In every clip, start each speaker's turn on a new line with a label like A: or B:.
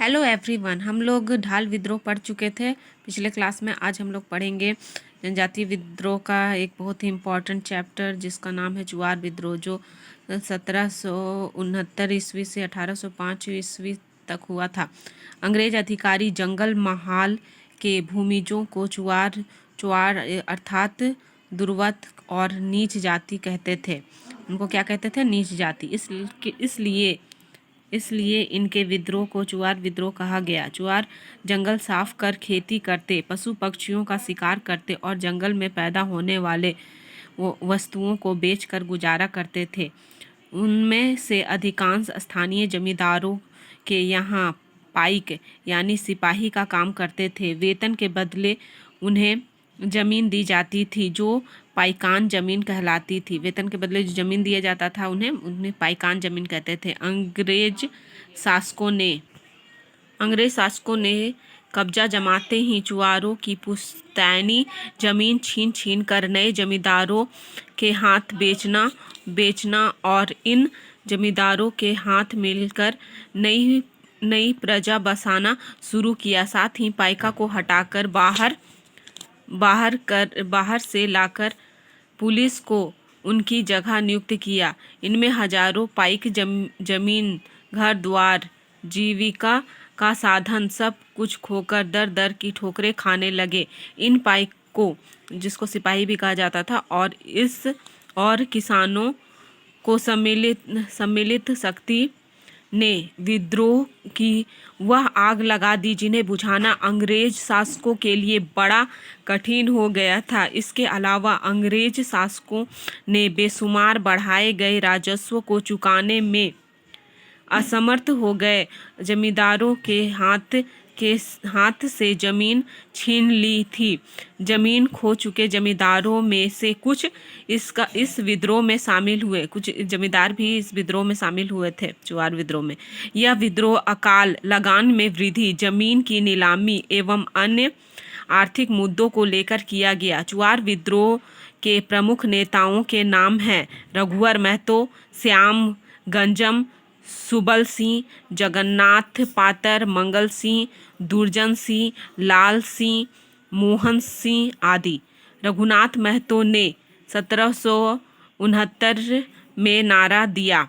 A: Hello everyone. हम लोग ढाल विद्रोह पढ़ चुके थे पिछले क्लास में। आज हम लोग पढ़ेंगे जनजातीय विद्रोह का एक बहुत ही इम्पोर्टेंट चैप्टर जिसका नाम है चुआर विद्रोह, जो 1769 ईस्वी से 1805 ईस्वी तक हुआ था। अंग्रेज अधिकारी जंगल महाल के भूमिजों को चुआर अर्थात दुर्वत और नीच जाति कहते थे। उनको क्या कहते थे? नीच जाति। इसलिए इनके विद्रोह को चुआर विद्रोह कहा गया। चुआर जंगल साफ कर खेती करते, पशु पक्षियों का शिकार करते और जंगल में पैदा होने वाले वस्तुओं को बेचकर गुजारा करते थे। उनमें से अधिकांश स्थानीय जमींदारों के यहाँ पाइक यानी सिपाही का काम करते थे। वेतन के बदले उन्हें जमीन दी जाती थी जो पाइकान जमीन कहलाती थी। वेतन के बदले जो जमीन दिया जाता था उन्हें पाइकान जमीन कहते थे। अंग्रेज शासकों ने कब्जा जमाते ही चुआरों की पुश्तैनी जमीन छीन छीन कर नए जमींदारों के हाथ बेचना और इन जमींदारों के हाथ मिलकर नई प्रजा बसाना शुरू किया। साथ ही पाइका को हटाकर बाहर से लाकर पुलिस को उनकी जगह नियुक्त किया। इनमें हजारों पाइक जमीन, घर द्वार, जीविका का साधन सब कुछ खोकर दर दर की ठोकरें खाने लगे। इन पाइक को, जिसको सिपाही भी कहा जाता था, और किसानों को सम्मिलित शक्ति ने विद्रोह की वह आग लगा दी जिन्हें बुझाना अंग्रेज शासकों के लिए बड़ा कठिन हो गया था। इसके अलावा अंग्रेज शासकों ने बेशुमार बढ़ाए गए राजस्व को चुकाने में असमर्थ हो गए। जमींदारों के हाथ से जमीन छीन ली थी। जमीन खो चुके जमींदारों में से कुछ इस विद्रोह में शामिल हुए। कुछ जमींदार भी इस विद्रोह में शामिल हुए थे, चुआर विद्रोह में। यह विद्रोह अकाल लगान में वृद्धि, जमीन की नीलामी एवं अन्य आर्थिक मुद्दों को लेकर किया गया। चुआर विद्रोह के प्रमुख नेताओं के नाम हैं रघुवर महतो, श्याम गंजम, सुबल सिंह, जगन्नाथ पातर, मंगल सिंह, दुर्जन सिंह, लाल सिंह, मोहन सिंह आदि। रघुनाथ महतो ने 1769 में नारा दिया।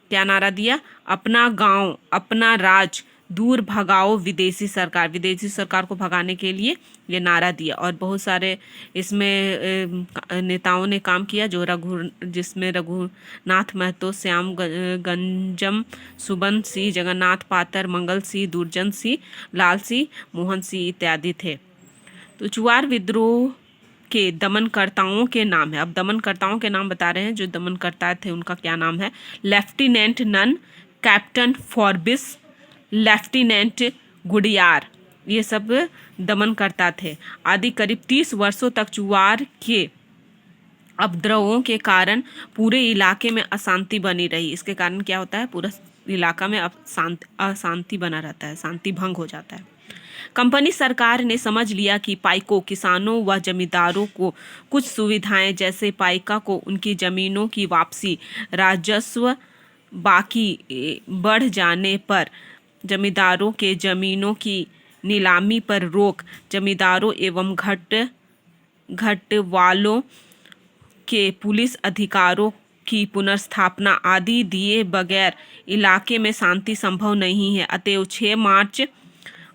A: क्या नारा दिया? अपना गांव, अपना राज, दूर भगाओ विदेशी सरकार को भगाने के लिए ये नारा दिया। और बहुत सारे इसमें नेताओं ने काम किया जिसमें रघुनाथ महतो, श्याम गंजम, सुबन सिंह, जगन्नाथ पातर, मंगल सिंह, दुर्जन सिंह, लाल सिंह, मोहन सिंह इत्यादि थे। तो चुआर विद्रोह के दमनकर्ताओं के नाम है। अब दमनकर्ताओं के नाम बता रहे हैं। जो दमनकर्ता थे उनका क्या नाम है? Lieutenant none, captain Forbes, lieutenant गुडियार, ये सब दमनकर्ता थे। आदि करीब 30 वर्षों तक चुआर के उपद्रवों के कारण पूरे इलाके में अशांति बनी रही। इसके कारण क्या होता है? पूरा इलाका में अशांति बना रहता है, शांति भंग हो जाता है। कंपनी सरकार ने समझ लिया कि पाइकों, किसानों व जमींदारों को कुछ सुविधाएं, जैसे पाइका को उनकी जमीनों की वापसी, राजस्व बाकी बढ़ जाने पर जमींदारों के जमीनों की नीलामी पर रोक, जमींदारों एवं घटवालों के पुलिस अधिकारों की पुनर्स्थापना आदि दिए बगैर इलाके में शांति संभव नहीं है। अतएव 6 मार्च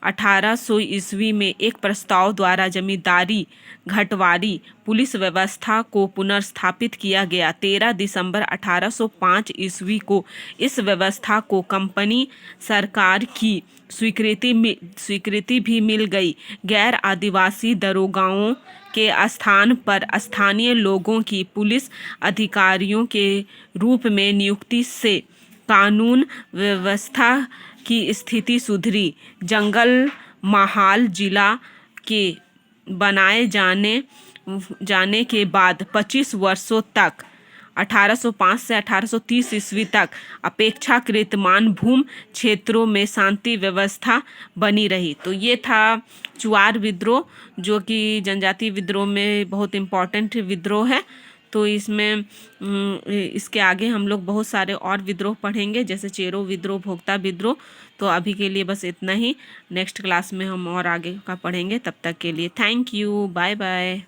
A: 1800 ईस्वी में एक प्रस्ताव द्वारा जमींदारी घटवारी पुलिस व्यवस्था को पुनर्स्थापित किया गया। 13 दिसंबर 1805 ईस्वी को इस व्यवस्था को कंपनी सरकार की स्वीकृति भी मिल गई। गैर आदिवासी दरोगाओं के स्थान पर स्थानीय लोगों की पुलिस अधिकारियों के रूप में नियुक्ति से कानून व्यवस्था की स्थिति सुधरी। जंगल महाल जिला के बनाए जाने के बाद 25 वर्षों तक 1805 से 1830 ईस्वी तक अपेक्षाकृत मानभूम क्षेत्रों में शांति व्यवस्था बनी रही। तो ये था चुआर विद्रोह, जो कि जनजातीय विद्रोह में बहुत इम्पोर्टेंट विद्रोह है। तो इसमें इसके आगे हम लोग बहुत सारे और विद्रोह पढ़ेंगे, जैसे चेरो विद्रोह, भोक्ता विद्रोह। तो अभी के लिए बस इतना ही। नेक्स्ट क्लास में हम और आगे का पढ़ेंगे। तब तक के लिए थैंक यू, बाय बाय।